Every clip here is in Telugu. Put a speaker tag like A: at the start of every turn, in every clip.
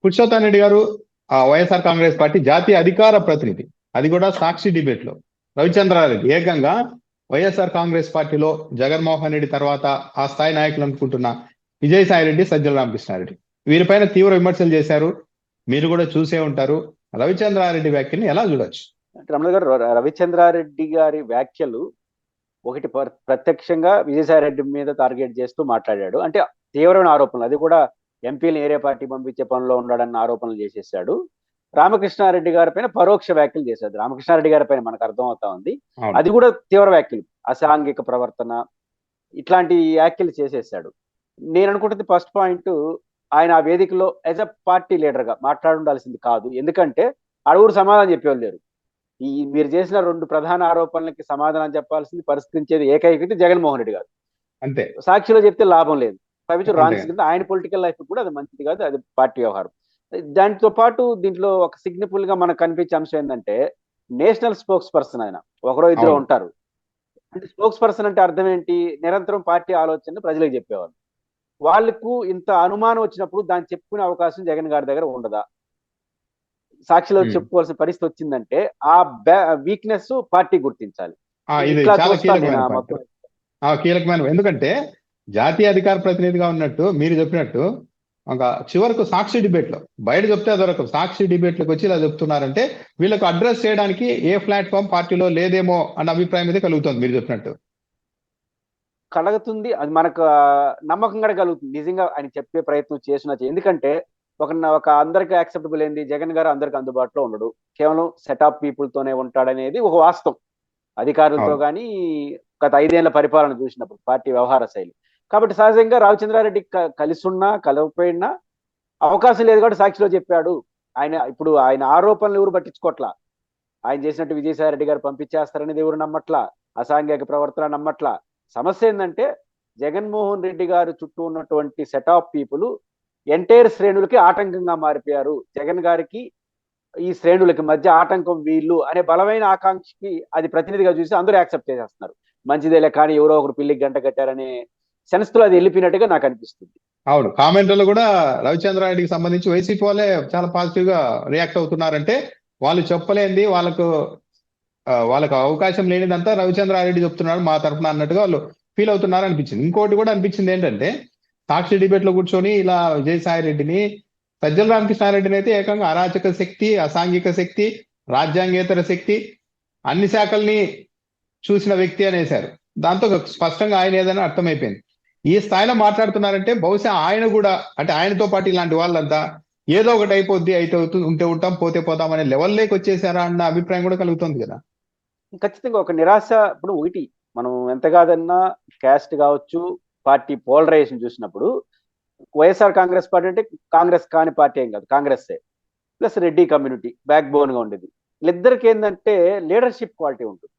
A: పురుషోత్తం రెడ్డి గారు వైఎస్ఆర్ కాంగ్రెస్ పార్టీ జాతీయ అధికార ప్రతినిధి, అది కూడా సాక్షి డిబేట్ లో రవిచంద్రారెడ్డి ఏకంగా వైఎస్ఆర్ కాంగ్రెస్ పార్టీలో జగన్మోహన్ రెడ్డి తర్వాత ఆ స్థాయి నాయకులు అనుకుంటున్న విజయసాయి రెడ్డి, సజ్జల రామకృష్ణారెడ్డి వీరిపైన తీవ్ర విమర్శలు చేశారు. మీరు కూడా చూసే ఉంటారు. రవిచంద్రారెడ్డి వ్యాఖ్యల్ని ఎలా చూడొచ్చు?
B: రమణ గారు, రవిచంద్రారెడ్డి గారి వ్యాఖ్యలు ఒకటి ప్రత్యక్షంగా విజయసాయి రెడ్డి మీద టార్గెట్ చేస్తూ మాట్లాడాడు. అంటే తీవ్రమైన ఆరోపణలు, అది కూడా ఎంపీని ఏరే పార్టీ పంపించే పనిలో ఉన్నాడన్న ఆరోపణలు చేసేసాడు. రామకృష్ణారెడ్డి గారి పైన పరోక్ష వ్యాఖ్యలు చేశాడు. రామకృష్ణారెడ్డి గారి పైన మనకు అర్థం అవుతా ఉంది, అది కూడా తీవ్ర వ్యాఖ్యలు, అసాంఘిక ప్రవర్తన, ఇట్లాంటి వ్యాఖ్యలు చేసేసాడు. నేను అనుకుంటుంది ఫస్ట్ పాయింట్, ఆయన ఆ వేదికలో యాజ్ అ పార్టీ లీడర్ గా మాట్లాడుండాల్సింది కాదు. ఎందుకంటే అడుగురు సమాధానం చెప్పేవాళ్ళు లేరు. మీరు చేసిన 2 ప్రధాన ఆరోపణలకి సమాధానం చెప్పాల్సింది, పరిష్కరించేది ఏకైక వ్యక్తి జగన్మోహన్ రెడ్డి గారు.
A: అంతే.
B: సాక్షిలో చెప్తే లాభం లేదు, రాంగ్స్ కింద ఆయన పొలిటికల్ లైఫ్ కూడా అది మంచిది కాదు, అది పార్టీ వ్యవహారం. దాంతో పాటు దీంట్లో ఒక సిగ్నిఫుల్ గా మనకు కనిపించే అంశం ఏంటంటే, నేషనల్ స్పోక్స్ పర్సన్ ఆయన, ఒకరో ఇద్దరు ఉంటారు. అంటే స్పోక్స్ పర్సన్ అంటే అర్థం ఏంటి? నిరంతరం పార్టీ ఆలోచన ప్రజలకు చెప్పేవాళ్ళు. వాళ్ళకు ఇంత అనుమానం వచ్చినప్పుడు దాన్ని చెప్పుకునే అవకాశం జగన్ గారి దగ్గర ఉండదా? సాక్షిలో చెప్పుకోవాల్సిన పరిస్థితి వచ్చిందంటే ఆ వీక్నెస్ పార్టీ గుర్తించాలి.
A: కీలకమైన, ఎందుకంటే జాతీయ అధికార ప్రతినిధిగా ఉన్నట్టు మీరు చెప్పినట్టు ఒక చివరకు సాక్షి డిబేట్ లో బయట చెప్తే అదొక సాక్షి డిబేట్ లోకి వచ్చి ఇలా చెప్తున్నారంటే వీళ్ళకు అడ్రస్ చేయడానికి ఏ ప్లాట్ఫామ్ పార్టీలో లేదేమో అన్న అభిప్రాయం అయితే కలుగుతుంది. మీరు చెప్పినట్టు
B: కలుగుతుంది, అది మనకు నమ్మకం కూడా కలుగుతుంది. నిజంగా ఆయన చెప్పే ప్రయత్నం చేసినా, ఎందుకంటే ఒక అందరికి యాక్సెప్టబుల్ ఏంది, జగన్ గారు అందరికి అందుబాటులో ఉండడు, కేవలం సెట్ ఆఫ్ పీపుల్ తోనే ఉంటాడనేది ఒక వాస్తవం. అధికారులతో కానీ గత 5 ఏళ్ల పరిపాలన చూసినప్పుడు పార్టీ వ్యవహార శైలి. కాబట్టి సహజంగా రవిచంద్రారెడ్డి కలిసి ఉన్నా కలవపోయినా అవకాశం లేదు కాబట్టి సాక్షిలో చెప్పాడు. ఇప్పుడు ఆయన ఆరోపణలు ఎవరు పట్టించుకోవట్లా. ఆయన చేసినట్టు విజయసాయి రెడ్డి గారు పంపించేస్తారనేది ఎవరు నమ్మట్లా, అసాంఘిక ప్రవర్తన నమ్మట్లా. సమస్య ఏంటంటే జగన్మోహన్ రెడ్డి గారు చుట్టూ ఉన్నటువంటి సెట్ ఆఫ్ పీపుల్ ఎంటైర్ శ్రేణులకి ఆటంకంగా మారిపోయారు. జగన్ గారికి ఈ శ్రేణులకి మధ్య ఆటంకం వీళ్ళు అనే బలమైన ఆకాంక్షకి అది ప్రతినిధిగా చూసి అందరూ యాక్సెప్ట్ చేసేస్తున్నారు. మంచిదేలే కానీ ఎవరో ఒకరు పిల్లికి గంట కట్టారనే సెన్స్తో అది వెళ్ళిపోయినట్టుగా నాకు అనిపిస్తుంది.
A: అవును, కామెంట్లలో కూడా రవిచంద్రారెడ్డికి సంబంధించి వైసీపీ వాళ్ళే చాలా పాజిటివ్ గా రియాక్ట్ అవుతున్నారంటే వాళ్ళు చెప్పలేంది, వాళ్ళకు అవకాశం లేనిదంతా రవిచంద్రారెడ్డి చెప్తున్నాడు మా తరఫున అన్నట్టుగా వాళ్ళు ఫీల్ అవుతున్నారు అనిపించింది. ఇంకోటి కూడా అనిపించింది ఏంటంటే, సాక్షి డిబేట్ లో కూర్చొని ఇలా విజయసాయి రెడ్డిని, సజ్జల రామకృష్ణారెడ్డిని అయితే ఏకంగా అరాచక శక్తి, అసాంఘిక శక్తి, రాజ్యాంగేతర శక్తి, అన్ని శాఖల్ని చూసిన వ్యక్తి అనేసారు. దాంతో స్పష్టంగా ఆయన ఏదైనా అర్థమైపోయింది. ఈ స్థాయిలో మాట్లాడుతున్నారంటే బహుశా ఆయన కూడా, అంటే ఆయనతో పాటు ఇలాంటి వాళ్ళంతా ఏదో ఒకటి అయిపోద్ది, అయితే ఉంటే ఉంటాం, పోతే పోతాం అనే లెవెల్లోకి వచ్చేసారా అన్న అభిప్రాయం కూడా కలుగుతుంది కదా.
B: ఖచ్చితంగా ఒక నిరాశ. ఇప్పుడు ఒకటి మనం ఎంత కాదన్నా క్యాస్ట్ కావచ్చు, పార్టీ పోలరైజేషన్ చూసినప్పుడు వైఎస్ఆర్ కాంగ్రెస్ పార్టీ అంటే కాంగ్రెస్ కాని పార్టీ ఏం కాదు, Congress plus Reddy community back bone గా ఉండేది. వీళ్ళిద్దరికి ఏంటంటే లీడర్షిప్ క్వాలిటీ ఉంటుంది.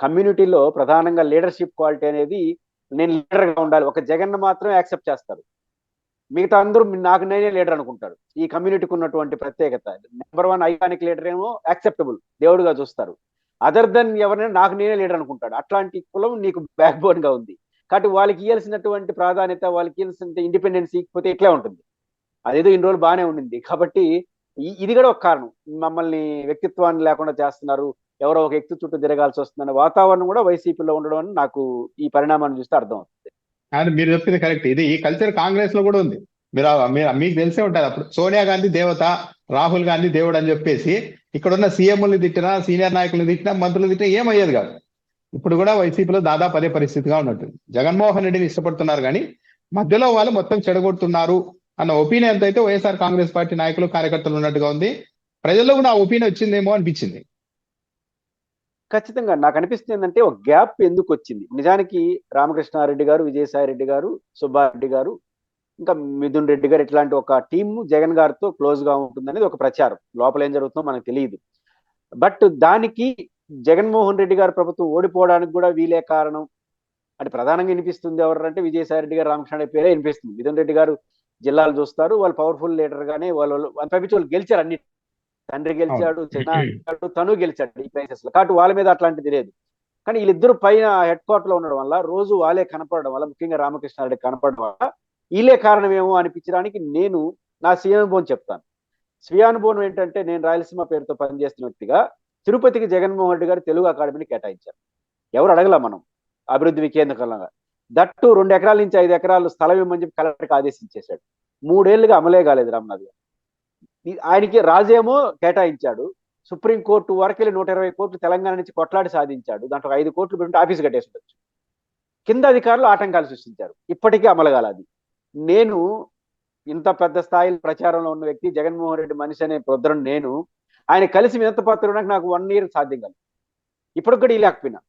B: కమ్యూనిటీలో ప్రధానంగా లీడర్షిప్ క్వాలిటీ అనేది, నేను లీడర్ గా ఉండాలి, ఒక జగన్ మాత్రమే యాక్సెప్ట్ చేస్తారు, మిగతా అందరూ నాకు నేనే లీడర్ అనుకుంటారు. ఈ కమ్యూనిటీకి ఉన్నటువంటి ప్రత్యేకత. నెంబర్ 1 ఐకానిక్ లీడర్ ఏమో యాక్సెప్టబుల్, దేవుడుగా చూస్తారు. అదర్ దెన్ ఎవరైనా నాకు నేనే లీడర్ అనుకుంటాడు. అట్లాంటి కులం నీకు బ్యాక్ బోన్ గా ఉంది కాబట్టి వాళ్ళకి ఇవ్వాల్సినటువంటి ప్రాధాన్యత, వాళ్ళకి ఇవ్వాల్సిన ఇండిపెండెన్స్ ఇకపోతే ఇట్లే ఉంటుంది. అదేదో ఇన్ని రోజులు బాగానే ఉండింది కాబట్టి ఇది కూడా ఒక కారణం. మమ్మల్ని వ్యక్తిత్వాన్ని లేకుండా చేస్తున్నారు, ఎవరో ఒక వ్యక్తి చుట్టూ తిరగాల్సి వస్తుందన్న వాతావరణం కూడా వైసీపీలో ఉండడం అని నాకు ఈ పరిణామాన్ని చూస్తే అర్థం అవుతుంది.
A: కానీ మీరు చెప్పింది కరెక్ట్. ఇది ఈ కల్చర్ కాంగ్రెస్ లో కూడా ఉంది. మీకు తెలిసే ఉంటుంది, అప్పుడు సోనియా గాంధీ దేవత, రాహుల్ గాంధీ దేవుడు అని చెప్పేసి ఇక్కడున్న సీఎంని తిట్టినా, సీనియర్ నాయకులను తిట్టినా, మంత్రులు తిట్టినా ఏమయ్యేది కాదు. ఇప్పుడు కూడా వైసీపీలో దాదాపు అదే పరిస్థితిగా ఉన్నట్టు. జగన్మోహన్ రెడ్డిని ఇష్టపడుతున్నారు కానీ మధ్యలో వాళ్ళు మొత్తం చెడగొడుతున్నారు అన్న ఒపీనియన్ అయితే వైఎస్ఆర్ కాంగ్రెస్ పార్టీ నాయకులు, కార్యకర్తలు ఉన్నట్టుగా ఉంది. ప్రజల్లో కూడా ఆ ఒపీనియన్ వచ్చిందేమో అనిపించింది.
B: ఖచ్చితంగా నాకు అనిపిస్తుంది ఏంటంటే, ఒక గ్యాప్ ఎందుకు వచ్చింది. నిజానికి రామకృష్ణారెడ్డి గారు, విజయసాయి రెడ్డి గారు, సుబ్బారెడ్డి గారు, ఇంకా మిథున్ రెడ్డి గారు, ఇట్లాంటి ఒక టీమ్ జగన్ గారితో క్లోజ్ గా ఉంటుందనేది ఒక ప్రచారం. లోపల ఏం జరుగుతుందో మనకు తెలియదు. బట్ దానికి జగన్మోహన్ రెడ్డి గారి ప్రభుత్వం ఓడిపోవడానికి కూడా వీలే కారణం అంటే ప్రధానంగా వినిపిస్తుంది ఎవరంటే విజయసాయి రెడ్డి గారు, రామకృష్ణారెడ్డి పేరే వినిపిస్తుంది. మిథున్ రెడ్డి గారు జిల్లాలు చూస్తారు, వాళ్ళు పవర్ఫుల్ లీడర్ గానే వాళ్ళు గెలిచారు. అన్ని తండ్రి గెలిచాడు, చిన్న తను గెలిచాడు ఈ ప్లేసెస్ లో. కాబట్టి వాళ్ళ మీద అట్లాంటిది లేదు. కానీ వీళ్ళిద్దరు పైన హెడ్ క్వార్టర్ లో ఉండడం వల్ల, రోజు వాళ్ళే కనపడడం వల్ల, ముఖ్యంగా రామకృష్ణారెడ్డి కనపడడం వల్ల వీళ్ళే కారణమేమో అనిపించడానికి నేను నా సీఎం బోన్ చెప్తాను. స్వీయానుభవం ఏంటంటే, నేను రాయలసీమ పేరుతో పనిచేస్తున్న వ్యక్తిగా తిరుపతికి జగన్మోహన్ రెడ్డి గారు తెలుగు అకాడమీని కేటాయించారు. ఎవరు అడగల మనం అభివృద్ధి వికేంద్రీకరణగా. దట్టు 2 ఎకరాల నుంచి 5 ఎకరాలు స్థలం ఇవ్వమని చెప్పి కలెక్టర్కి ఆదేశించేశాడు. 3 ఏళ్లుగా అమలే కాలేదు రామనాథ్ గారు. ఆయనకి రాజేమో కేటాయించాడు. సుప్రీంకోర్టు వరకు వెళ్ళి 120 కోట్లు తెలంగాణ నుంచి కొట్లాడి సాధించాడు. దాంట్లో 5 కోట్లు పెట్టి ఆఫీస్ కట్టేసి ఉండొచ్చు. కింద అధికారులు ఆటంకాలు సృష్టించారు. ఇప్పటికీ అమలగాల అది. నేను ఇంత పెద్ద స్థాయిలో ప్రచారంలో ఉన్న వ్యక్తి, జగన్మోహన్ రెడ్డి మనిషి అనే పొద్దున నేను ఆయన కలిసి వినతి పత్రం నాకు 1 ఇయర్ సాధ్యం కాదు. ఇప్పటికి కూడా లేకపోయినా.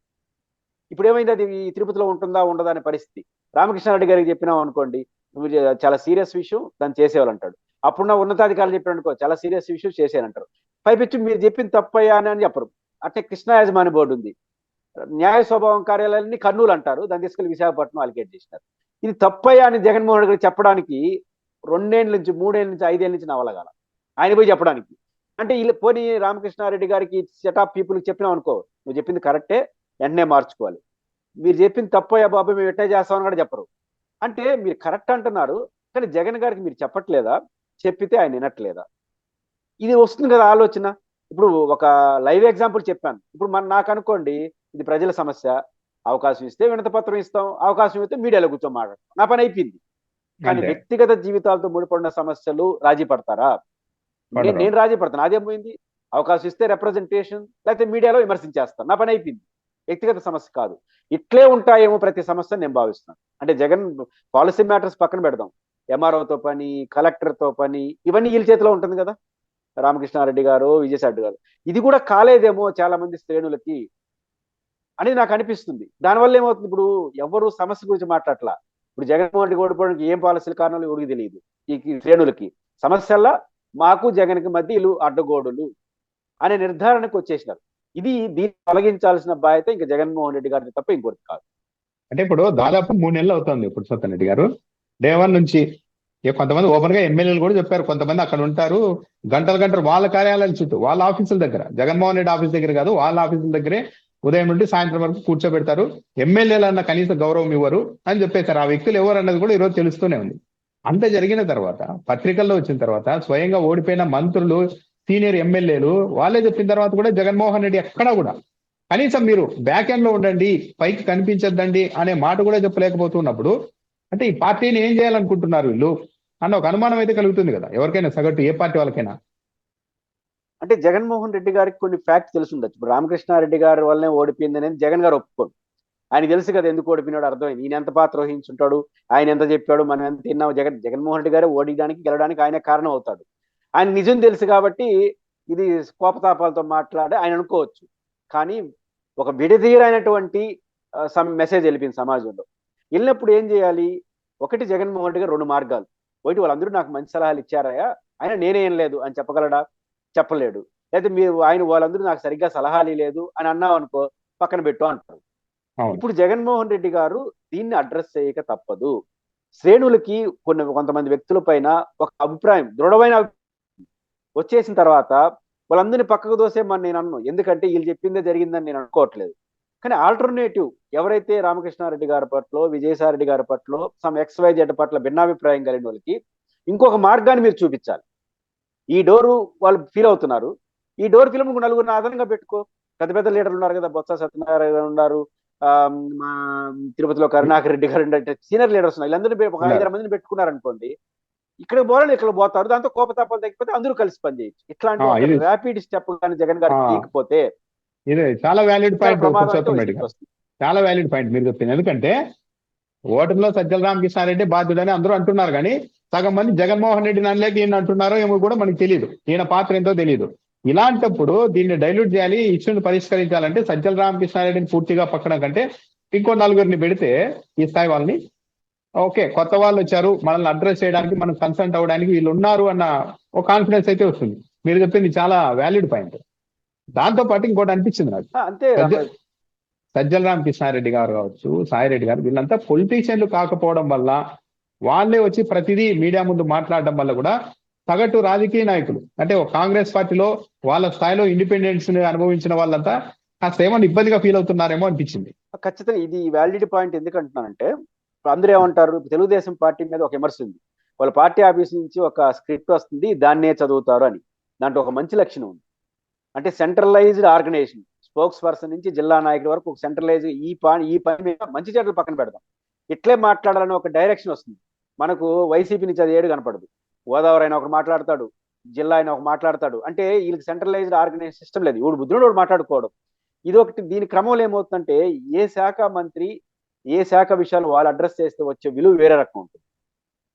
B: ఇప్పుడు ఏమైంది, అది ఈ తిరుపతిలో ఉంటుందా ఉండదా అనే పరిస్థితి. రామకృష్ణారెడ్డి గారికి చెప్పినాం అనుకోండి, నువ్వు చాలా సీరియస్ విషయం, దాన్ని చేసేవాళ్ళు అంటాడు. అప్పుడున్న ఉన్నతాధికారులు చెప్పాడు అనుకో, చాలా సీరియస్ విషయం చేసేయాలంటారు. పైపించి మీరు చెప్పింది తప్పయ్యా అని చెప్పరు. అట్టే కృష్ణా యాజమాన్య బోర్డు ఉంది, న్యాయ స్వభావం కార్యాలయాన్ని కర్నూలు అంటారు, దాన్ని తీసుకెళ్లి విశాఖపట్నం అలికేట్ చేసినారు. ఇది తప్పయ్యా అని జగన్మోహన్ రెడ్డి చెప్పడానికి 2 ఏళ్ళ నుంచి 3 ఏళ్ళ నుంచి 5 ఏళ్ళ నుంచి నవలగాల ఆయన పోయి చెప్పడానికి. అంటే వీళ్ళు పోనీ రామకృష్ణారెడ్డి గారికి సెట్ ఆఫ్ పీపుల్కి చెప్పినాం అనుకో, నువ్వు చెప్పింది కరెక్టే, వెంటనే మార్చుకోవాలి, మీరు చెప్పింది తప్పయ్యా బాబు మేము ఎట్టే చేస్తామని కూడా చెప్పరు. అంటే మీరు కరెక్ట్ అంటున్నారు, కానీ జగన్ గారికి మీరు చెప్పట్లేదా, చెప్పితే ఆయన వినట్లేదా? ఇది వస్తుంది కదా ఆలోచన. ఇప్పుడు ఒక లైవ్ ఎగ్జాంపుల్ చెప్పాను. ఇప్పుడు నాకు అనుకోండి, ఇది ప్రజల సమస్య, అవకాశం ఇస్తే వినతి పత్రం ఇస్తాం, అవకాశం ఇస్తే మీడియాలో కూర్చొని మాట్లాడతాం, నా పని అయిపోయింది. కానీ వ్యక్తిగత జీవితాలతో ముడిపడిన సమస్యలు రాజీ పడతారా? నేను రాజీ పడతాను, అదేం పోయింది. అవకాశం ఇస్తే రిప్రజెంటేషన్, లేకపోతే మీడియాలో విమర్శించేస్తాను, నా పని అయిపోయింది. వ్యక్తిగత సమస్య కాదు. ఇట్లే ఉంటాయేమో ప్రతి సమస్య నేను భావిస్తున్నాను. అంటే జగన్ పాలసీ మ్యాటర్స్ పక్కన పెడదాం, ఎంఆర్ఓతో పని, కలెక్టర్తో పని, ఇవన్నీ వీళ్ళ చేతిలో ఉంటుంది కదా. రామకృష్ణారెడ్డి గారు, విజయసాయి గారు, ఇది కూడా కాలేదేమో చాలా మంది శ్రేణులకి అనేది నాకు అనిపిస్తుంది. దానివల్ల ఏమవుతుంది, ఇప్పుడు ఎవరు సమస్య గురించి మాట్లాడట్లా. ఇప్పుడు జగన్మోహన్ రెడ్డి ఓడిపోవడానికి ఏం పాలసీల కారణాలు ఎవరికి తెలియదు. ఈ శ్రేణులకి సమస్యల్లా మాకు జగన్కి మధ్య ఇల్లు అడ్డగోడులు అనే నిర్ధారణకు వచ్చేసినారు. దీన్ని తొలగించాల్సిన బాధ్యత ఇంకా జగన్మోహన్ రెడ్డి గారిది తప్ప ఇంకోటి కాదు.
A: అంటే ఇప్పుడు దాదాపు 3 నెలలు అవుతుంది ఇప్పుడు సత్యన్ రెడ్డి గారు డే 1 నుంచి. కొంతమంది ఓపెన్ గా ఎమ్మెల్యేలు కూడా చెప్పారు, కొంతమంది అక్కడ ఉంటారు గంటలు వాళ్ళ కార్యాలయాల చుట్టూ, వాళ్ళ ఆఫీసుల దగ్గర, జగన్మోహన్ రెడ్డి ఆఫీస్ దగ్గర కాదు, వాళ్ళ ఆఫీసుల దగ్గరే ఉదయం నుండి సాయంత్రం వరకు కూర్చోబెడతారు, ఎమ్మెల్యేలు అన్న కనీస గౌరవం ఇవ్వరు అని చెప్పేశారు. ఆ వ్యక్తులు ఎవరు అన్నది కూడా ఈరోజు తెలుస్తూనే ఉంది. అంత జరిగిన తర్వాత, పత్రికల్లో వచ్చిన తర్వాత, స్వయంగా ఓడిపోయిన మంత్రులు, సీనియర్ ఎమ్మెల్యేలు వాళ్ళే చెప్పిన తర్వాత కూడా జగన్మోహన్ రెడ్డి ఎక్కడా కూడా కనీసం మీరు బ్యాక్ ఎండ్ లో ఉండండి, పైకి కనిపించద్దండి అనే మాట కూడా చెప్పలేకపోతున్నప్పుడు, అంటే ఈ పార్టీని ఏం చేయాలనుకుంటున్నారు వీళ్ళు అన్న ఒక అనుమానం అయితే కలుగుతుంది కదా ఎవరికైనా, సగటు ఏ పార్టీ వాళ్ళకైనా.
B: అంటే జగన్మోహన్ రెడ్డి గారికి కొన్ని ఫ్యాక్ట్స్ తెలిసి ఉండొచ్చు. ఇప్పుడు రామకృష్ణారెడ్డి గారి వల్లనే ఓడిపోయింది అనేది జగన్ గారు ఒప్పుకోడు. ఆయన తెలుసు కదా ఎందుకు ఓడిపోయినాడు, అర్థమైంది. ఈయన ఎంత పాత్ర వహించుంటాడు, ఆయన ఎంత చెప్పాడు, మనం ఎంత తిన్నాం. జగన్మోహన్ రెడ్డి గారే ఓడిడానికి గెలవడానికి ఆయన కారణం అవుతాడు. ఆయన నిజం తెలుసు కాబట్టి ఇది కోపతాపాలతో మాట్లాడి ఆయన అనుకోవచ్చు. కానీ ఒక విడదీరైనటువంటి మెసేజ్ వెళ్ళిపోయింది సమాజంలో. వెళ్ళినప్పుడు ఏం చేయాలి? ఒకటి, జగన్మోహన్ రెడ్డి గారు 2 మార్గాలు. ఒకటి, వాళ్ళందరూ నాకు మంచి సలహాలు ఇచ్చారయ్యా, ఆయన నేనేం లేదు అని చెప్పగలడా? చెప్పలేడు. లేదా వాళ్ళందరూ నాకు సరిగ్గా సలహాలు లేదు అని అన్నావు అనుకో, పక్కన పెట్టు అంటారు. ఇప్పుడు జగన్మోహన్ రెడ్డి గారు దీన్ని అడ్రస్ చేయక తప్పదు. శ్రేణులకి కొంతమంది వ్యక్తుల పైన ఒక అభిప్రాయం, దృఢమైన వచ్చేసిన తర్వాత వాళ్ళందరినీ పక్కకు దోసేమని నేను అన్నాను. ఎందుకంటే వీళ్ళు చెప్పిందే జరిగిందని నేను అనుకోవట్లేదు. కానీ ఆల్టర్నేటివ్ ఎవరైతే రామకృష్ణారెడ్డి గారి పట్ల, విజయసాయి రెడ్డి గారి పట్ల, సమ్ XYZ పట్ల భిన్నాభిప్రాయం కలిగిన వాళ్ళకి ఇంకొక మార్గాన్ని మీరు చూపించాలి. ఈ డోరు వాళ్ళు ఫీల్ అవుతున్నారు, ఈ డోర్ ఫిల్మ్ 4 అదనంగా పెట్టుకో. పెద్ద పెద్ద లీడర్లు ఉన్నారు కదా, బొత్స సత్యనారాయణ ఉన్నారు, మా తిరుపతిలో కరుణాకర్ రెడ్డి గారు అంటే సీనియర్ లీడర్స్ ఉన్నారు. వీళ్ళందరినీ ఒక 5-6 మందిని పెట్టుకున్నారనుకోండి, ఇక్కడ పోవాలి, ఇక్కడ పోతారు. దాంతో కోపతాపాలు తగ్గిపోతే అందరూ కలిసి పనిచేయచ్చు. ఇట్లాంటి ర్యాపిడ్ స్టెప్ కానీ జగన్ గారు తీయకపోతే
A: ఇది చాలా వ్యాలిడ్ పాయింట్, చాలా వ్యాలిడ్ పాయింట్ మీరు చెప్పింది. ఎందుకంటే ఓటమిలో సజ్జల రామకృష్ణారెడ్డి బాధ్యుడని అందరూ అంటున్నారు, కానీ సగం మంది జగన్మోహన్ రెడ్డిని అనలేక ఈయన అంటున్నారో ఏమో కూడా మనకు తెలియదు, ఈయన పాత్ర ఎంతో తెలియదు. ఇలాంటప్పుడు దీన్ని డైల్యూట్ చేయాలి, ఇష్యూని పరిష్కరించాలంటే సజ్జల రామకృష్ణారెడ్డిని పూర్తిగా పక్కన కంటే ఇంకో 4 పెడితే ఈ స్థాయి వాళ్ళని, ఓకే కొత్త వాళ్ళు వచ్చారు, మనల్ని అడ్రస్ చేయడానికి, మనం కన్సల్ట్ అవ్వడానికి వీళ్ళు ఉన్నారు అన్న ఒక కాన్ఫిడెన్స్ అయితే వస్తుంది. మీరు చెప్పింది చాలా వ్యాలిడ్ పాయింట్. దాంతో పాటు ఇంకోటి అనిపించింది నాకు,
B: అంతే
A: సజ్జల రామకృష్ణారెడ్డి గారు కావచ్చు, సాయిరెడ్డి గారు, వీళ్ళంతా పొలిటీషియన్లు కాకపోవడం వల్ల, వాళ్ళే వచ్చి ప్రతిదీ మీడియా ముందు మాట్లాడడం వల్ల కూడా సగటు రాజకీయ నాయకులు, అంటే కాంగ్రెస్ పార్టీలో వాళ్ళ స్థాయిలో ఇండిపెండెన్స్ ని అనుభవించిన వాళ్ళంతా కాస్త ఏమన్నా ఇబ్బందిగా ఫీల్ అవుతున్నారేమో అనిపించింది.
B: ఖచ్చితంగా ఇది వ్యాలిడ్ పాయింట్. ఎందుకు అంటున్నానంటే, అందరూ ఏమంటారు, తెలుగుదేశం పార్టీ మీద ఒక విమర్శ ఉంది, వాళ్ళ పార్టీ ఆఫీస్ నుంచి ఒక స్క్రిప్ట్ వస్తుంది, దాన్నే చదువుతారు అని. దాంట్లో ఒక మంచి లక్షణం ఉంది. అంటే సెంట్రలైజ్డ్ ఆర్గనైజేషన్, స్పోక్స్ పర్సన్ నుంచి జిల్లా నాయకుడి వరకు ఒక సెంట్రలైజ్ ఈ పని మీద మంచి చెడ్డలు పక్కన పెడదాం, ఇట్లే మాట్లాడాలని ఒక డైరెక్షన్ వస్తుంది. మనకు వైసీపీ నుంచి అది ఏడు కనపడదు. గోదావరి అయినా ఒకరు మాట్లాడతాడు, జిల్లా అయినా ఒక మాట్లాడతాడు. అంటే వీళ్ళకి సెంట్రలైజ్డ్ ఆర్గనైజ్ సిస్టమ్ లేదు. ఇప్పుడు బుద్ధుడు వాడు మాట్లాడుకోవడం ఇది ఒకటి. దీని క్రమంలో ఏమవుతుందంటే ఏ శాఖ మంత్రి ఏ శాఖ విషయాలు వాళ్ళు అడ్రస్ చేస్తే వచ్చే విలువ వేరే రకం ఉంటుంది.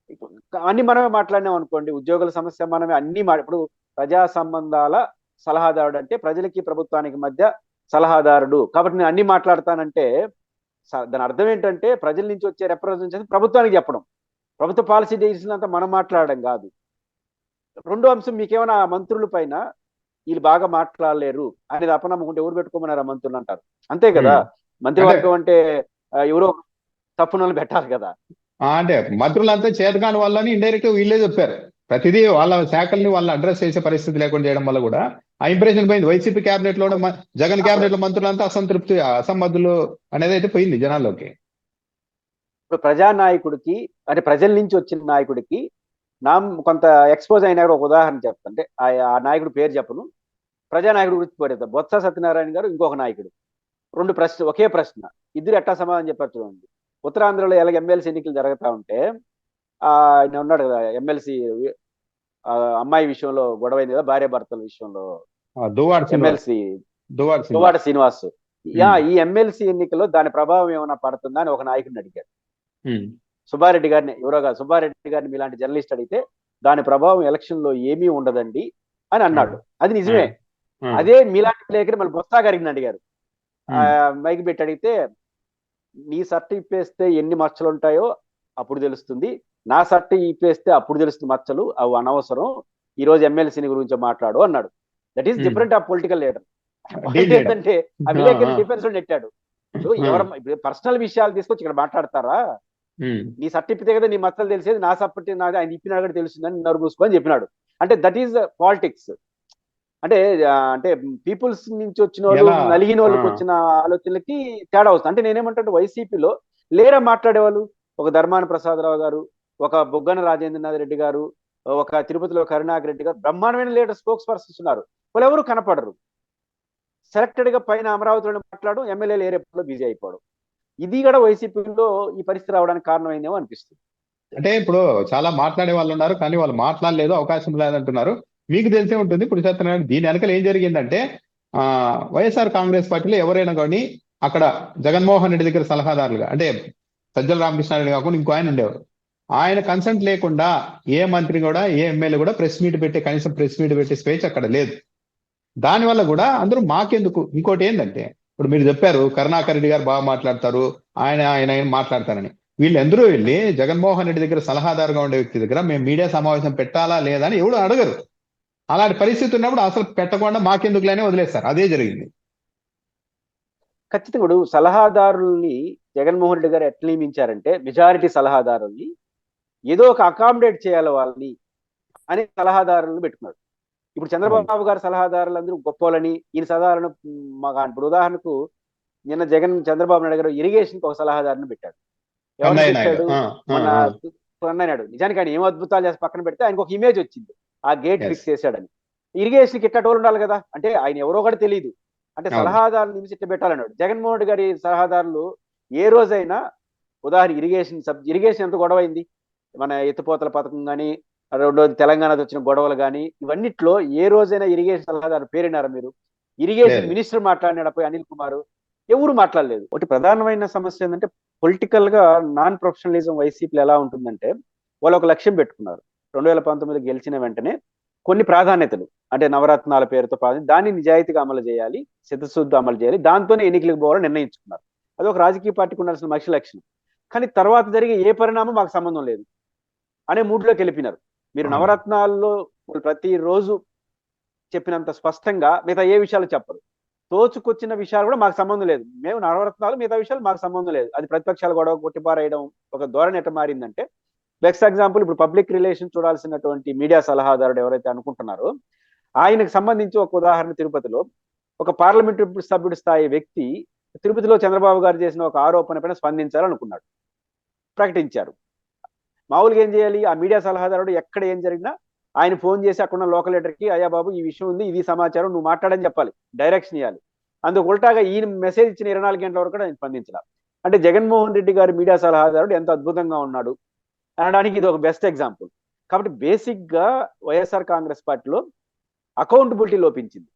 B: అన్ని మనమే మాట్లాడినాం అనుకోండి, ఉద్యోగుల సమస్య మనమే అన్ని ఇప్పుడు ప్రజా సంబంధాల సలహాదారుడు అంటే ప్రజలకి ప్రభుత్వానికి మధ్య సలహాదారుడు కాబట్టి నేను అన్ని మాట్లాడతానంటే దాని అర్థం ఏంటంటే ప్రజల నుంచి వచ్చే రిప్రజెంటేషన్ ప్రభుత్వానికి చెప్పడం, ప్రభుత్వ పాలసీ డెసిషన్ అంతా మనం మాట్లాడడం కాదు. రెండో అంశం, మీకేమైనా మంత్రుల పైన వీళ్ళు బాగా మాట్లాడలేరు అనేది అపనమ్మకుంటే ఎవరు పెట్టుకోమన్నారు ఆ మంత్రులు అంటారు. అంతే కదా, మంత్రివర్గం అంటే ఎవరో తప్పునలు పెట్టాలి కదా.
A: అంటే మంత్రులంతా చేతకాని వాళ్ళని ఇండైరెక్ట్ వీళ్ళే చెప్పారు. ప్రతిదీ వాళ్ళ శాఖల్ని వాళ్ళని అడ్రస్ చేసే పరిస్థితి లేకుండా చేయడం వల్ల కూడా ఆ ఇంప్రెషన్ పోయింది. వైసీపీ క్యాబినెట్ లో జగన్ క్యాబినెట్ లో మంత్రులంతా అసంతృప్తి అసమ్మద్ధులు అనేది అయితే పోయింది జనాల్లోకి.
B: ఇప్పుడు ప్రజానాయకుడికి అంటే ప్రజల నుంచి వచ్చిన నాయకుడికి కొంత ఎక్స్పోజ్ అయిన ఒక ఉదాహరణ చెప్తాను. అంటే ఆ నాయకుడు పేరు చెప్పను, ప్రజానాయకుడు గురించి పడేద్దాం. బొత్స సత్యనారాయణ గారు ఇంకొక నాయకుడు, రెండు ప్రశ్న ఒకే ప్రశ్న, ఇద్దరు ఎట్టా సమాధానం చెప్పారు చూడండి. ఉత్తరాంధ్రలో ఎలాగ ఎమ్మెల్సీ ఎన్నికలు జరుగుతూ ఉంటే ఆయన ఉన్నాడు కదా ఎమ్మెల్సీ అమ్మాయి విషయంలో గొడవైంది కదా, భార్య భర్తల విషయంలో ఎమ్మెల్సీ దువ్వాడ శ్రీనివాస్. ఈ ఎమ్మెల్సీ ఎన్నికల్లో దాని ప్రభావం ఏమైనా పడుతుందా అని ఒక నాయకుడిని అడిగాడు. సుబ్బారెడ్డి గారిని, ఎవరో కాదు సుబ్బారెడ్డి గారిని మీలాంటి జర్నలిస్ట్ అడిగితే దాని ప్రభావం ఎలక్షన్ లో ఏమీ ఉండదండి అని అన్నాడు. అది నిజమే. అదే మీలాంటి విలేకరి మళ్ళీ బొత్స గారిని అడిగారు, మైక్ పెట్టి అడిగితే నీ షర్ట్ ఇప్పేస్తే ఎన్ని మచ్చలు ఉంటాయో అప్పుడు తెలుస్తుంది, నా షర్ట్ ఇప్పేస్తే అప్పుడు తెలుస్తుంది మచ్చలు, అవి అనవసరం, ఈ రోజు ఎమ్మెల్సీని గురించి మాట్లాడు అన్నాడు. That is different of political leader. ఏంటంటే ఆ విలేకరి డిఫెన్స్ లో నెట్టాడు. ఇప్పుడు పర్సనల్ విషయాలు తీసుకొచ్చి ఇక్కడ మాట్లాడతారా, నీ షర్ట్ ఇప్పితే కదా నీ మచ్చలు తెలిసేది, నా సప్పటి నాది ఆయన ఇప్పినాడు కూడా తెలుస్తుందని నోరు మూసుకొని చెప్పినాడు. అంటే దట్ ఈస్ పాలిటిక్స్. అంటే అంటే పీపుల్స్ నుంచి వచ్చిన వాళ్ళు, నలిగిన వాళ్ళకి వచ్చిన ఆలోచనలకి తేడా వస్తుంది. అంటే నేనేమంటే వైసీపీలో లేరా మాట్లాడేవాళ్ళు, ఒక ధర్మాన ప్రసాదరావు గారు, ఒక బుగ్గన రాజేంద్రనాథ్ రెడ్డి గారు, ఒక తిరుపతిలో కరుణాకర్ రెడ్డి గారు, బ్రహ్మాండమైన లీడర్ స్పోక్స్ పర్సన్స్ ఉన్నారు. వాళ్ళు ఎవరు కనపడరు. సెలెక్టెడ్ గా పైన అమరావతిలో మాట్లాడు, ఎమ్మెల్యేలు ఏరేపులో బిజీ అయిపోవడం. ఇది కూడా వైసీపీలో ఈ పరిస్థితి రావడానికి కారణమైందేమో అనిపిస్తుంది.
A: అంటే ఇప్పుడు చాలా మాట్లాడే వాళ్ళు ఉన్నారు, కానీ వాళ్ళు మాట్లాడలేదు, అవకాశం లేదంటున్నారు. మీకు తెలిసే ఉంటుంది ఇప్పుడు సత్యనారాయణ, దీని వెనకాల ఏం జరిగిందంటే వైఎస్ఆర్ కాంగ్రెస్ పార్టీలో ఎవరైనా కానీ అక్కడ జగన్మోహన్ రెడ్డి దగ్గర సలహాదారులుగా అంటే సజ్జల రామకృష్ణారెడ్డి కాకుండా ఇంకో ఆయన ఉండేవారు. ఆయన కన్సెంట్ లేకుండా ఏ మంత్రి కూడా ఏ ఎమ్మెల్యే కూడా ప్రెస్ మీట్ పెట్టే, కనీసం ప్రెస్ మీట్ పెట్టే స్పేస్ అక్కడ లేదు. దానివల్ల కూడా అందరూ మాకెందుకు. ఇంకోటి ఏంటంటే ఇప్పుడు మీరు చెప్పారు కరుణాకర్ రెడ్డి గారు బాగా మాట్లాడతారు, ఆయన ఆయన ఆయన మాట్లాడతారని. వీళ్ళందరూ వెళ్ళి జగన్మోహన్ రెడ్డి దగ్గర సలహాదారుగా ఉండే వ్యక్తి దగ్గర మేము మీడియా సమావేశం పెట్టాలా లేదా అని ఎవడు అడగరు. అలాంటి పరిస్థితి ఉన్నప్పుడు అసలు పెట్టకుండా మాకెందుకులేనే వదిలేస్తారు. అదే జరిగింది.
B: ఖచ్చితంగా సలహాదారుల్ని జగన్మోహన్ రెడ్డి గారు ఎట్లా నియమించారంటే, మెజారిటీ సలహాదారుల్ని ఏదో ఒక అకామిడేట్ చేయాలి వాళ్ళని అనే సలహాదారులను పెట్టుకున్నాడు. ఇప్పుడు చంద్రబాబు గారు సలహాదారులందరూ గొప్పలని ఈయన సాధారణ ఇప్పుడు ఉదాహరణకు నిన్న చంద్రబాబు నాయుడు గారు ఇరిగేషన్ ఒక సలహాదారుని పెట్టాడు. ఎవరు పెట్టాడు? మన అన్నాడు. నిజానికి ఆయన ఏం అద్భుతాలు చేసి పక్కన పెడితే ఆయనకు ఒక ఇమేజ్ వచ్చింది, ఆ గేట్ ఫిక్స్ చేశాడని. ఇరిగేషన్ కి ఇట్టటోళ్ళు ఉండాలి కదా, అంటే ఆయన ఎవరో కూడా తెలియదు. అంటే సలహాదారులు నిమిషం ఇట్లా పెట్టాలన్నాడు. జగన్మోహన్ రెడ్డి గారి సలహాదారులు ఏ రోజైనా ఉదాహరణ ఇరిగేషన్ ఎంత గొడవైంది, మన ఎత్తిపోతల పథకం కానీ, రెండోది తెలంగాణలో వచ్చిన గొడవలు కానీ, ఇవన్నిట్లో ఏ రోజైనా ఇరిగేషన్ సలహాదారు పేరినారా మీరు? ఇరిగేషన్ మినిస్టర్ మాట్లాడినాడు పోయి అనిల్ కుమార్, ఎవరు మాట్లాడలేదు. ఒకటి ప్రధానమైన సమస్య ఏంటంటే పొలిటికల్ గా నాన్ ప్రొఫెషనలిజం వైసీపీలో ఎలా ఉంటుందంటే, వాళ్ళు ఒక లక్ష్యం పెట్టుకున్నారు. 2019 గెలిచిన వెంటనే కొన్ని ప్రాధాన్యతలు, అంటే నవరత్నాల పేరుతో దాన్ని నిజాయితీగా అమలు చేయాలి, చిత్తశుద్ధి అమలు చేయాలి, దాంతోనే ఎన్నికలకు పోవాలని నిర్ణయించుకున్నారు. అది ఒక రాజకీయ పార్టీకి ఉండాల్సిన ముఖ్య లక్షణం. కానీ తర్వాత జరిగే ఏ పరిణామం మాకు సంబంధం లేదు అనే మూడ్లోకి వెళ్ళిపోయినారు. మీరు నవరత్నాల్లో ప్రతిరోజు చెప్పినంత స్పష్టంగా మిగతా ఏ విషయాలు చెప్పరు. తోచుకొచ్చిన విషయాలు కూడా మాకు సంబంధం లేదు, మేము నవరత్నాలు మిగతా విషయాలు మాకు సంబంధం లేదు, అది ప్రతిపక్షాలు గొడవ కొట్టిపారేయడం ఒక ధోరణి ఎట్లా మారిందంటే, బెస్ట్ ఎగ్జాంపుల్ ఇప్పుడు పబ్లిక్ రిలేషన్ చూడాల్సినటువంటి మీడియా సలహాదారుడు ఎవరైతే అనుకుంటున్నారో ఆయనకు సంబంధించి ఒక ఉదాహరణ, తిరుపతిలో ఒక పార్లమెంటు సభ్యుడి స్థాయి వ్యక్తి తిరుపతిలో చంద్రబాబు గారు చేసిన ఒక ఆరోపణ పైన స్పందించాలనుకున్నాడు, ప్రకటించారు. మామూలుగా ఏం చేయాలి, ఆ మీడియా సలహాదారుడు ఎక్కడ ఏం జరిగినా ఆయన ఫోన్ చేసి అక్కడ ఉన్న లోకల్ లీడర్కి అయ్యా బాబు ఈ విషయం ఉంది, ఇది సమాచారం, నువ్వు మాట్లాడని చెప్పాలి, డైరెక్షన్ ఇవ్వాలి. అందుకు ఉల్టాగా ఈయన మెసేజ్ ఇచ్చిన 24 గంటల వరకు కూడా ఆయన స్పందించాల. అంటే జగన్మోహన్ రెడ్డి గారి మీడియా సలహాదారుడు ఎంత అద్భుతంగా ఉన్నాడు అనడానికి ఇది ఒక బెస్ట్ ఎగ్జాంపుల్. కాబట్టి బేసిక్ గా వైఎస్ఆర్ కాంగ్రెస్ పార్టీలో అకౌంటబిలిటీ లోపించింది.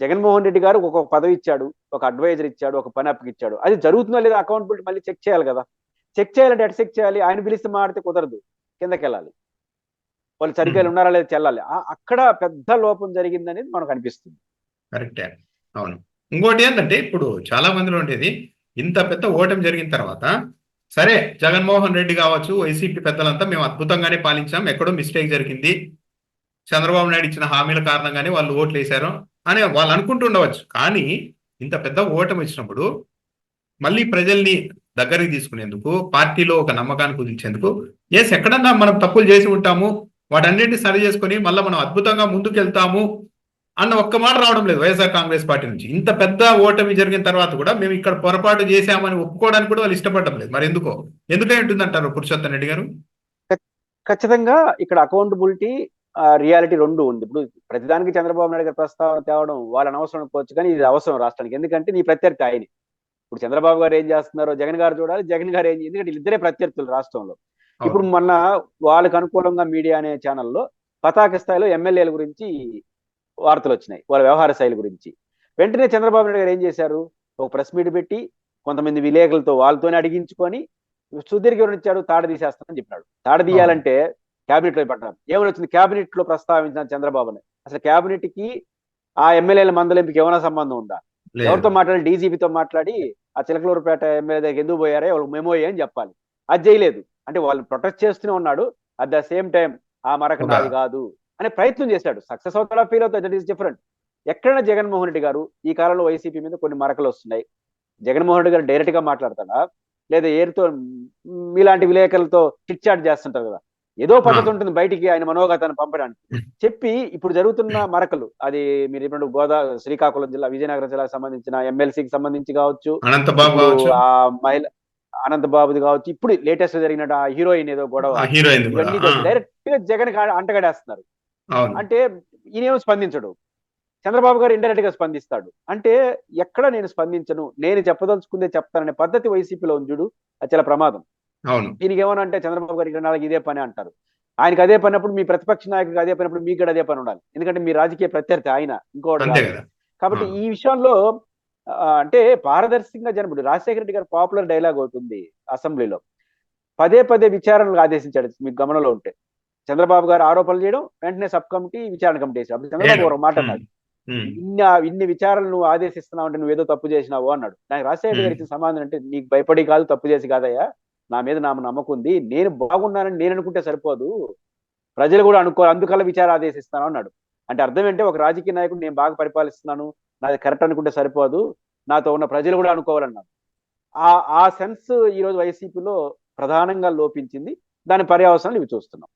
B: జగన్మోహన్ రెడ్డి గారు ఒక పదవి ఇచ్చాడు, ఒక అడ్వైజర్ ఇచ్చాడు, ఒక పని అప్పగిచ్చాడు, అది జరుగుతుందో లేదా అకౌంటబిలిటీ మళ్ళీ చెక్ చేయాలి కదా. చెక్ చేయాలంటే ఎట్ చెక్ చేయాలి? ఆయన పిలిస్తే మాడితే కుదరదు, కిందకి వెళ్ళాలి, వాళ్ళు సరిగ్గా ఉన్నారా లేదా చెల్లాలి. అక్కడ పెద్ద లోపం జరిగిందనేది మనకు అనిపిస్తుంది.
A: కరెక్టే. అవును. ఇంకోటి ఏంటంటే ఇప్పుడు చాలా మందిలో ఉండేది, ఇంత పెద్ద ఓటమి జరిగిన తర్వాత సరే జగన్మోహన్ రెడ్డి కావచ్చు, వైసీపీ పెద్దలంతా మేము అద్భుతంగానే పాలించాం, ఎక్కడో మిస్టేక్ జరిగింది, చంద్రబాబు నాయుడు ఇచ్చిన హామీల కారణంగానే వాళ్ళు ఓట్లు వేశారు అని వాళ్ళు అనుకుంటుండవచ్చు. కానీ ఇంత పెద్ద ఓటమి ఇచ్చినప్పుడు మళ్ళీ ప్రజల్ని దగ్గరికి తీసుకునేందుకు, పార్టీలో ఒక నమ్మకాన్ని కుదించేందుకు, ఎక్కడన్నా మనం తప్పులు చేసి ఉంటాము, వాటన్నిటిని సరి చేసుకొని మళ్ళీ మనం అద్భుతంగా ముందుకు వెళ్తాము అన్న ఒక్క మాట రావడం లేదు వైఎస్ఆర్ కాంగ్రెస్ పార్టీ నుంచి. ఇంత పెద్ద ఓటమి జరిగిన తర్వాత కూడా మేము ఇక్కడ పొరపాటు చేశామని ఒప్పుకోవడానికి కూడా వాళ్ళు ఇష్టపడడం లేదు. మరి ఎందుకై ఉంటుందంటారు పురుషోత్తం రెడ్డి గారు?
B: ఖచ్చితంగా ఇక్కడ అకౌంటబిలిటీ, రియాలిటీ రెండు ఉంది. ఇప్పుడు ప్రతిదానికి చంద్రబాబు నాయుడు గారి ప్రస్తావన తేవడం వాళ్ళని అవసరం అనుకోవచ్చు, కానీ ఇది అవసరం రాష్ట్రానికి. ఎందుకంటే నీ ప్రత్యర్థి ఆయన. ఇప్పుడు చంద్రబాబు గారు ఏం చేస్తున్నారో జగన్ గారు చూడాలి, జగన్ గారు ఎందుకంటే వీళ్ళిద్దరే ప్రత్యర్థులు రాష్ట్రంలో. ఇప్పుడు మొన్న వాళ్ళకి అనుకూలంగా మీడియా అనే ఛానల్లో పతాక స్థాయిలో ఎమ్మెల్యేల గురించి వార్తలు వచ్చినాయి, వాళ్ళ వ్యవహార శైలి గురించి. వెంటనే చంద్రబాబు నాయుడు గారు ఏం చేశారు? ఒక ప్రెస్ మీట్ పెట్టి కొంతమంది విలేకరులతో వాళ్ళతోనే అడిగించుకొని సుదీర్ఘ ఇచ్చాడు, తాడ తీసేస్తానని చెప్పినాడు. తాడ తీయాలంటే క్యాబినెట్ లో పడ్డారు. ఏమైనా వచ్చింది? క్యాబినెట్ లో ప్రస్తావించిన చంద్రబాబుని. అసలు క్యాబినెట్ కి ఆ ఎమ్మెల్యేల మందలింపుకి ఏమైనా సంబంధం ఉందా? ఎవరితో మాట్లాడి? డీజీపీతో మాట్లాడి ఆ చిలకలూరుపేట ఎమ్మెల్యే దగ్గర ఎందుకు పోయారే, వాళ్ళకి మెమో అని చెప్పాలి. అది చేయలేదు. అంటే వాళ్ళు ప్రొటెక్ట్ చేస్తూనే ఉన్నాడు, అట్ ద సేమ్ టైం ఆ మరక నాది కాదు అనే ప్రయత్నం చేశాడు. సక్సెస్ అవుతాడా ఫెయిల్ అవుతాడు, దట్ ఈస్ డిఫరెంట్. ఎక్కడైనా జగన్మోహన్ రెడ్డి గారు ఈ కాలంలో వైసీపీ మీద కొన్ని మరకలు వస్తున్నాయి, జగన్మోహన్ రెడ్డి గారు డైరెక్ట్ గా మాట్లాడతాడా, లేదా ఏరుతో మీలాంటి విలేకరులతో చిట్ చాట్ చేస్తుంటారు కదా, ఏదో పద్ధతి ఉంటుంది బయటికి ఆయన మనోగతాన్ని పంపడానికి. చెప్పి ఇప్పుడు జరుగుతున్న మరకలు, అది మీరు ఇప్పుడు శ్రీకాకుళం జిల్లా, విజయనగరం జిల్లాకు సంబంధించిన ఎమ్మెల్సీకి సంబంధించి కావచ్చు, ఆ మహిళ అనంతబాబుది కావచ్చు, ఇప్పుడు లేటెస్ట్ జరిగిన ఆ హీరోయిన్ ఏదో గొడవ, ఇవన్నీ డైరెక్ట్ గా జగన్ అంటగడేస్తున్నారు. అంటే ఈయనేమో స్పందించడు, చంద్రబాబు గారు ఇండైరెక్ట్ గా స్పందిస్తాడు. అంటే ఎక్కడ నేను స్పందించను, నేను చెప్పదలుచుకుందే చెప్తాననే పద్ధతి వైసీపీలో ఉంచుడు, అది చాలా ప్రమాదం. దీనికి ఏమన్నా అంటే చంద్రబాబు గారు 24 ఇదే పని అంటారు. ఆయనకు అదే పనినప్పుడు మీ ప్రతిపక్ష నాయకుడికి అదే పనినప్పుడు మీకు కూడా అదే పని ఉండాలి. ఎందుకంటే మీ రాజకీయ ప్రత్యర్థి ఆయన, ఇంకోటి. కాబట్టి ఈ విషయంలో అంటే పారదర్శకంగా జనప్పుడు రాజశేఖర రెడ్డి గారు పాపులర్ డైలాగ్ ఒకటి ఉంది అసెంబ్లీలో, పదే పదే విచారణలు ఆదేశించాడు. మీకు గమనంలో ఉంటే చంద్రబాబు గారు ఆరోపణలు చేయడం, వెంటనే సబ్ కమిటీ విచారణ కమిటీ వేసాడు. అప్పుడు చంద్రబాబు గారు ఒక మాట అన్నాడు, ఇన్ని విచారణలు నువ్వు ఆదేశిస్తున్నావు అంటే నువ్వేదో తప్పు చేసినావు అన్నాడు. నాకు రాజశేఖర గారు ఇచ్చిన సమాధానం అంటే, నీకు భయపడి కాదు, తప్పు చేసి కాదయ్యా, నా మీద నాకు నమ్మకం ఉంది, నేను బాగున్నానని నేను అనుకుంటే సరిపోదు, ప్రజలు కూడా అనుకోవాలి, అందుకల్లా విచారణ ఆదేశిస్తాను అన్నాడు. అంటే అర్థం ఏంటంటే, ఒక రాజకీయ నాయకుడు నేను బాగా పరిపాలిస్తున్నాను, నాది కరెక్ట్ అనుకుంటే సరిపోదు, నాతో ఉన్న ప్రజలు కూడా అనుకోవాలన్నాడు. ఆ సెన్స్ ఈ రోజు వైసీపీలో ప్రధానంగా లోపించింది. దాని పర్యవసనాలు ఇవి చూస్తున్నాం.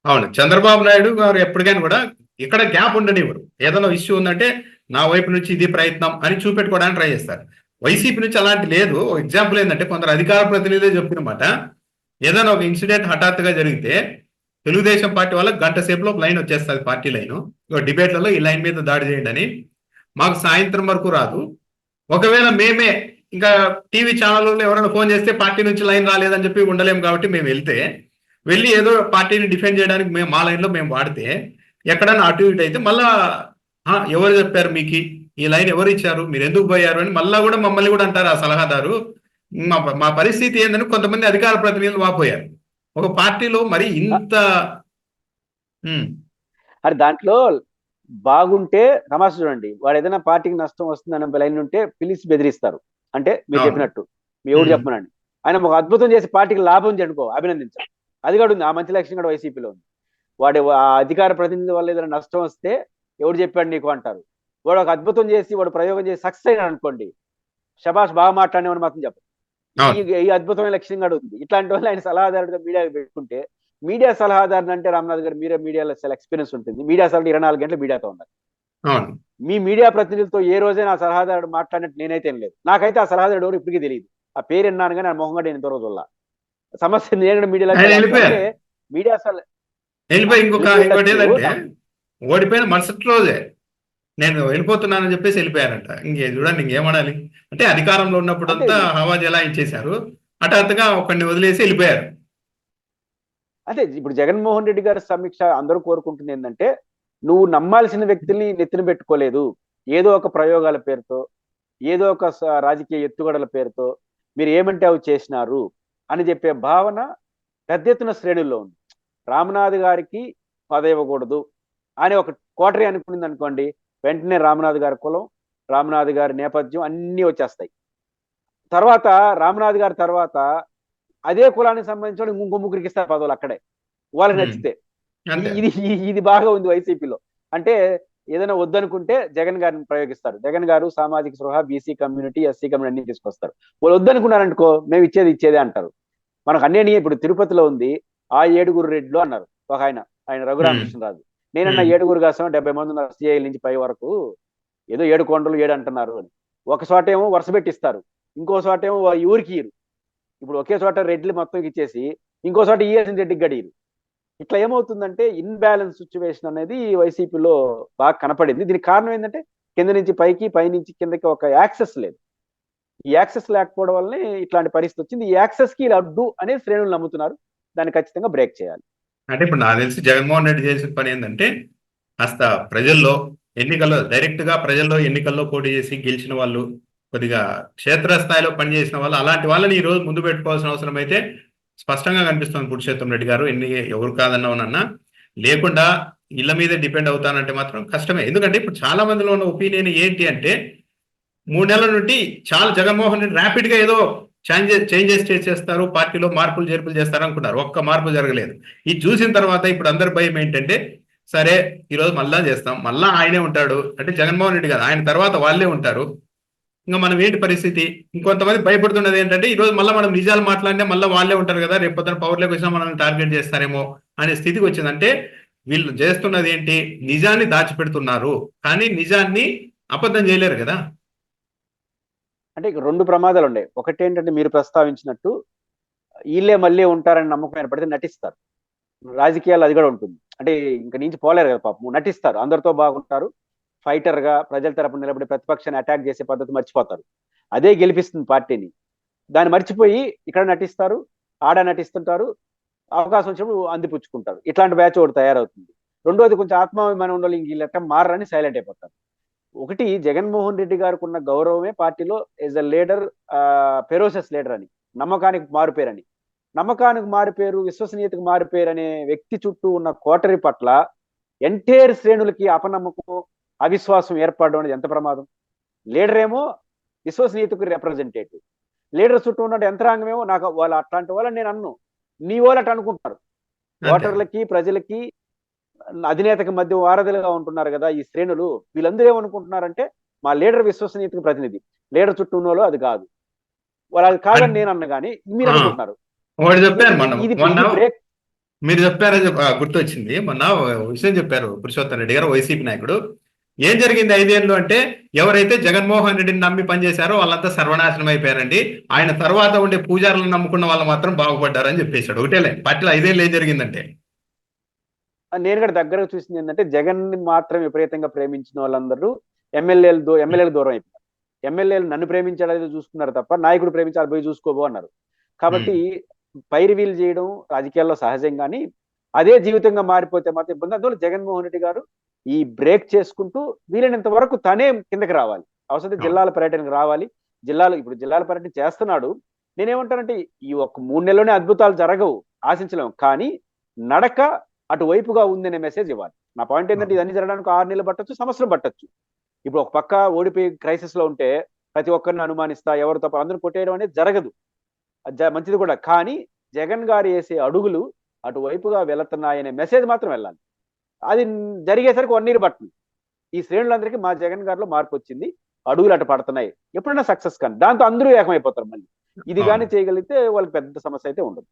A: అవును, చంద్రబాబు నాయుడు గారు ఎప్పటికైనా కూడా ఇక్కడ గ్యాప్ ఉండనివ్వరు. ఏదైనా ఇష్యూ ఉందంటే నా వైపు నుంచి ఇది ప్రయత్నం అని చూపెట్టుకోవడానికి ట్రై చేస్తారు. వైసీపీ నుంచి అలాంటి లేదు. ఎగ్జాంపుల్ ఏంటంటే, కొందరు అధికార ప్రతినిధులే చెప్పినమాట, ఏదైనా ఒక ఇన్సిడెంట్ హఠాత్తుగా జరిగితే తెలుగుదేశం పార్టీ వాళ్ళకి గంట సేపులో ఒక లైన్ వచ్చేస్తుంది, పార్టీ లైన్, డిబేట్లలో ఈ లైన్ మీద దాడి చేయండి అని. మాకు సాయంత్రం వరకు రాదు. ఒకవేళ మేమే ఇంకా టీవీ ఛానల్లో ఎవరైనా ఫోన్ చేస్తే పార్టీ నుంచి లైన్ రాలేదని చెప్పి ఉండలేము, కాబట్టి మేము వెళ్ళి ఏదో పార్టీని డిఫెండ్ చేయడానికి మేము మా లైన్లో మేము వాడితే, ఎక్కడైనా అటు ఇటు అయితే మళ్ళా ఎవరు చెప్పారు మీకు ఈ లైన్, ఎవరు ఇచ్చారు, మీరు ఎందుకు పోయారు అని మళ్ళా కూడా మమ్మల్ని కూడా అంటారు ఆ సలహాదారు. మా పరిస్థితి ఏందని కొంతమంది అధికార ప్రతినిధులు వాపోయారు. ఒక పార్టీలో మరి ఇంత
B: అది దాంట్లో బాగుంటే తమాషా చూడండి, వాడు ఏదైనా పార్టీకి నష్టం వస్తుందన్న లైన్ ఉంటే పిలిచి బెదిరిస్తారు. అంటే మీరు చెప్పినట్టు మీ ఎవడు చెప్పమనండి, ఆయన ఒక అద్భుతం చేసి పార్టీకి లాభం చేయనుకో అభినందించాలి, అది కూడా ఉంది. ఆ మంచి లక్షణం కూడా వైసీపీలో ఉంది. వాడు ఆ అధికార ప్రతినిధి వల్ల ఏదైనా నష్టం వస్తే ఎవడు చెప్పాడు నీకు అంటారు. వాడు ఒక అద్భుతం చేసి వాడు ప్రయోగం చేసి సక్సెస్ అయినాడు అనుకోండి, శబాష్ బాగా మాట్లాడినవని మాత్రం చెప్పరు. ఈ అద్భుతమైన లక్షణం కూడా ఉంది. ఇట్లాంటి వాళ్ళు ఆయన సలహాదారుడిగా మీడియాకి పెట్టుకుంటే, మీడియా సలహాదారుని అంటే రామ్నాథ్ గారు మీరే మీడియాలో చాలా ఎక్స్పీరియన్స్ ఉంటుంది, మీడియా సలహా 24 గంటలు మీడియాతో ఉండాలి. మీ మీడియా ప్రతినిధులతో ఏ రోజైనా ఆ సలహాదారుడు మాట్లాడినట్టు నేనైతే లేదు. నాకైతే ఆ సలహాదారుడు ఎవరు ఇప్పటికీ తెలియదు. ఆ పేరు విన్నాను కానీ ఆ మొహం కూడా నేను రోజుల్లా సమస్య నేను మీడియాలో మీడియా
C: వెళ్ళిపోయి ఇంకోటి
B: వెళ్ళిపోయి
C: ఏంటంటే
B: ఉండొచ్చు.
C: ఓడిపోయిన మరుసటి రోజే నేను వెళ్ళిపోతున్నానని చెప్పేసి వెళ్ళిపోయారంట. చూడండి ఇంకేమనాలి. అంటే అధికారంలో ఉన్నప్పుడు
B: అంటే
C: అంతా హవా జలాయించేశారు, హఠాత్తుగా ఒకరిని వదిలేసి వెళ్ళిపోయారు.
B: అంటే ఇప్పుడు జగన్మోహన్ రెడ్డి గారి సమీక్ష అందరూ కోరుకుంటుంది ఏంటంటే, నువ్వు నమ్మాల్సిన వ్యక్తుల్ని నెత్తిన పెట్టుకోలేదు, ఏదో ఒక ప్రయోగాల పేరుతో, ఏదో ఒక రాజకీయ ఎత్తుగడల పేరుతో మీరు ఏమంటే అవి చేసినారు అని చెప్పే భావన పెద్ద ఎత్తున శ్రేణుల్లో ఉంది. రామనాథ్ గారికి పదవి ఇవ్వకూడదు అని ఒక కోటరీ అనుకునింది అనుకోండి, వెంటనే రామనాథ్ గారి కులం, రామనాథ్ గారి నేపథ్యం అన్నీ వచ్చేస్తాయి. తర్వాత రామనాథ్ గారి తర్వాత అదే కులానికి సంబంధించిన ఇంకో ముగ్గురికి ఇస్తారు పదవులు అక్కడే, వాళ్ళకి నచ్చితే. ఇది ఇది బాగా ఉంది వైసీపీలో. అంటే ఏదైనా వద్దనుకుంటే జగన్ గారిని ప్రయోగిస్తారు. జగన్ గారు సామాజిక స్పృహ, బీసీ కమ్యూనిటీ, ఎస్సీ కమ్యూనిటీ అన్ని తీసుకొస్తారు. వాళ్ళు వద్దనుకున్నారనుకో, మేము ఇచ్చేదే అంటారు. మనకు అన్నీ ఇప్పుడు తిరుపతిలో ఉంది, ఆ 7 రెడ్లు అన్నారు ఒక ఆయన రఘురామకృష్ణరాజు. నేనన్నా 7 కాసం 70 మంది ఉన్నారు సిఐల నుంచి పై వరకు, ఏదో 7 కొండలు 7 అంటున్నారు అని. ఒక చోట ఏమో వరుస పెట్టిస్తారు, ఇంకో చోట ఏమో ఊరికి ఇరు. ఇప్పుడు ఒకే చోట రెడ్లు మొత్తం ఇచ్చేసి ఇంకో చోట ఈఎస్ఎన్ రెడ్డికి గడియరు. ఇట్లా ఏమవుతుందంటే ఇన్బ్యాలెన్స్ సిచ్యువేషన్ అనేది వైసీపీలో బాగా కనపడింది. దీనికి కారణం ఏంటంటే కింద నుంచి పైకి, పై నుంచి కిందకి ఒక యాక్సెస్ లేదు. ఈ యాక్సెస్ లేకపోవడం వల్లనే ఇట్లాంటి పరిస్థితి వచ్చింది. ఈ యాక్సెస్ కి అడ్డు అనేది శ్రేణులు నమ్ముతున్నారు. దాన్ని ఖచ్చితంగా బ్రేక్ చేయాలి.
C: అంటే ఇప్పుడు నాకు తెలిసి జగన్మోహన్ రెడ్డి చేసిన పని ఏంటంటే, కాస్త ప్రజల్లో డైరెక్ట్ గా ప్రజల్లో ఎన్నికల్లో పోటీ చేసి గెలిచిన వాళ్ళు, కొద్దిగా క్షేత్రస్థాయిలో పనిచేసిన వాళ్ళు, అలాంటి వాళ్ళని ఈ రోజు ముందు పెట్టుకోవాల్సిన అవసరం అయితే స్పష్టంగా కనిపిస్తుంది పురుషోత్తం రెడ్డి గారు. ఎవరు కాదన్నావునన్నా లేకుండా ఇళ్ల మీద డిపెండ్ అవుతానంటే మాత్రం కష్టమే. ఎందుకంటే ఇప్పుడు చాలా మందిలో ఉన్న ఒపీనియన్ ఏంటి అంటే, 3 నెలల నుండి చాలా జగన్మోహన్ రెడ్డి ర్యాపిడ్ గా ఏదో చేంజెస్ చేసేస్తారు, పార్టీలో మార్పులు చేర్పులు చేస్తారు అనుకున్నారు. ఒక్క మార్పు జరగలేదు. ఇది చూసిన తర్వాత ఇప్పుడు అందరి భయం ఏంటంటే, సరే ఈరోజు మళ్ళా చేస్తాం, మళ్ళా ఆయనే ఉంటాడు అంటే జగన్మోహన్ రెడ్డి కాదు, ఆయన తర్వాత వాళ్ళే ఉంటారు, ఇంకా మనం ఏంటి పరిస్థితి. ఇంకొంతమంది భయపడుతున్నది ఏంటంటే, ఈరోజు మళ్ళీ మనం నిజాలు మాట్లాడితే మళ్ళీ వాళ్ళే ఉంటారు కదా, రేపు పొద్దున పవర్లోకి వచ్చినా మనల్ని టార్గెట్ చేస్తారేమో అనే స్థితికి వచ్చిందంటే, వీళ్ళు చేస్తున్నది ఏంటి, నిజాన్ని దాచిపెడుతున్నారు కానీ నిజాన్ని అబద్ధం చేయలేరు కదా.
B: అంటే ఇక 2 ప్రమాదాలు ఉన్నాయి. ఒకటి ఏంటంటే మీరు ప్రస్తావించినట్టు వీళ్ళే మళ్ళీ ఉంటారని నమ్మకం ఏర్పడితే నటిస్తారు. రాజకీయాలు అది కూడా ఉంటుంది. అంటే ఇంక నుంచి పోలేరు కదా పాపం, నటిస్తారు, అందరితో బాగుంటారు, ఫైటర్ గా ప్రజల తరపున నిలబడి ప్రతిపక్షాన్ని అటాక్ చేసే పద్ధతి మర్చిపోతారు. అదే గెలిపిస్తుంది పార్టీని. దాన్ని మర్చిపోయి ఇక్కడ నటిస్తారు, ఆడ నటిస్తుంటారు, అవకాశం వచ్చినప్పుడు అందిపుచ్చుకుంటారు. ఇట్లాంటి బ్యాచ్ ఒకటి తయారవుతుంది. రెండోది కొంచెం ఆత్మాభిమానం ఉండాలి, ఇంక వీళ్ళ మారని సైలెంట్ అయిపోతారు. ఒకటి జగన్మోహన్ రెడ్డి గారికి ఉన్న గౌరవమే పార్టీలో ఎస్ అ లీడర్, ఫెరోసస్ లీడర్ అని, నమ్మకానికి మారుపేరని. నమ్మకానికి మారుపేరు, విశ్వసనీయతకు మారుపేరు అనే వ్యక్తి చుట్టూ ఉన్న కోటరి పట్ల ఎంటైర్ శ్రేణులకి అపనమ్మకం, అవిశ్వాసం ఏర్పడడం అనేది ఎంత ప్రమాదం. లీడర్ ఏమో విశ్వసనీయతకు రిప్రజెంటేటివ్, లీడర్ చుట్టూ ఉన్న యంత్రాంగమేమో నాకు వాళ్ళు అట్లాంటి వాళ్ళని నేను అన్ను, నీ వాళ్ళు అట్లా అనుకుంటారు. ఓటర్లకి, ప్రజలకి, అధినేతకి మధ్య వారధులుగా ఉంటున్నారు కదా ఈ శ్రేణులు. వీళ్ళందరూ ఏమనుకుంటున్నారంటే, మా లీడర్ విశ్వసనీయతకు ప్రతినిధి, లీడర్ చుట్టూ ఉన్నోళ్ళు అది కాదు, వాళ్ళు అది కాదని నేను అన్న కానీ మీరు అనుకుంటున్నారు.
C: ఒకటి చెప్పారు మొన్న
B: బ్రేక్.
C: మీరు చెప్పారని గుర్తొచ్చింది. మొన్న విషయం చెప్పారు పురుషోత్తం రెడ్డి గారు, వైసీపీ నాయకుడు. ఏం జరిగింది 5 ఏళ్ళు అంటే, ఎవరైతే జగన్మోహన్ రెడ్డిని నమ్మి పనిచేశారో వాళ్ళంతా సర్వనాశనం అయిపోయారండి, ఆయన తర్వాత ఉండే పూజారులను నమ్ముకున్న వాళ్ళు మాత్రం బాగుపడ్డారని చెప్పేశాడు. ఒకటేలే పార్టీలో 5 ఏళ్ళు ఏం జరిగిందంటే.
B: నేను కూడా దగ్గరగా చూసింది ఏంటంటే, జగన్ ని మాత్రం విపరీతంగా ప్రేమించిన వాళ్ళందరూ ఎమ్మెల్యేలకు దూరం అయిపోయారు. ఎమ్మెల్యేలు నన్ను ప్రేమించాడో చూసుకున్నారు తప్ప, నాయకుడు ప్రేమించాలి పోయి చూసుకోబో అన్నారు. కాబట్టి పై రివీల్ చేయడం రాజకీయాల్లో సహజం, కానీ అదే జీవితంగా మారిపోతే మాత్రం ఇబ్బంది. అందువల్ల జగన్మోహన్ రెడ్డి గారు ఈ బ్రేక్ చేసుకుంటూ వీలైనంత వరకు తనే కిందకి రావాలి, అవసరం జిల్లాల పర్యటనకు రావాలి. ఇప్పుడు జిల్లాల పర్యటన చేస్తున్నాడు. నేనేమంటానంటే, ఈ ఒక 3 నెలలోనే అద్భుతాలు జరగవు, ఆశించలేము, కానీ నడక అటువైపుగా ఉందనే మెసేజ్ ఇవ్వాలి. నా పాయింట్ ఏంటంటే, ఇదన్నీ జరగడానికి 6 నెలలు పట్టొచ్చు, సంవత్సరం పట్టొచ్చు. ఇప్పుడు ఒక పక్క ఓడిపోయి క్రైసిస్ లో ఉంటే ప్రతి ఒక్కరిని అనుమానిస్తా, ఎవరు తప్ప అందరూ కొట్టేయడం అనేది జరగదు, మంచిది కూడా. కానీ జగన్ గారు వేసే అడుగులు అటువైపుగా వెళుతున్నాయనే మెసేజ్ మాత్రం వెళ్ళాలి. అది జరిగేసరికి 1 year పట్టింది. ఈ శ్రేణులందరికీ మా జగన్ గారిలో మార్పు వచ్చింది, అడుగులు అటు పడుతున్నాయి, ఎప్పుడైనా సక్సెస్ కానీ దాంతో అందరూ ఏకమైపోతారు మళ్ళీ. ఇది కానీ చేయగలిగితే వాళ్ళకి పెద్ద సమస్య అయితే ఉండదు.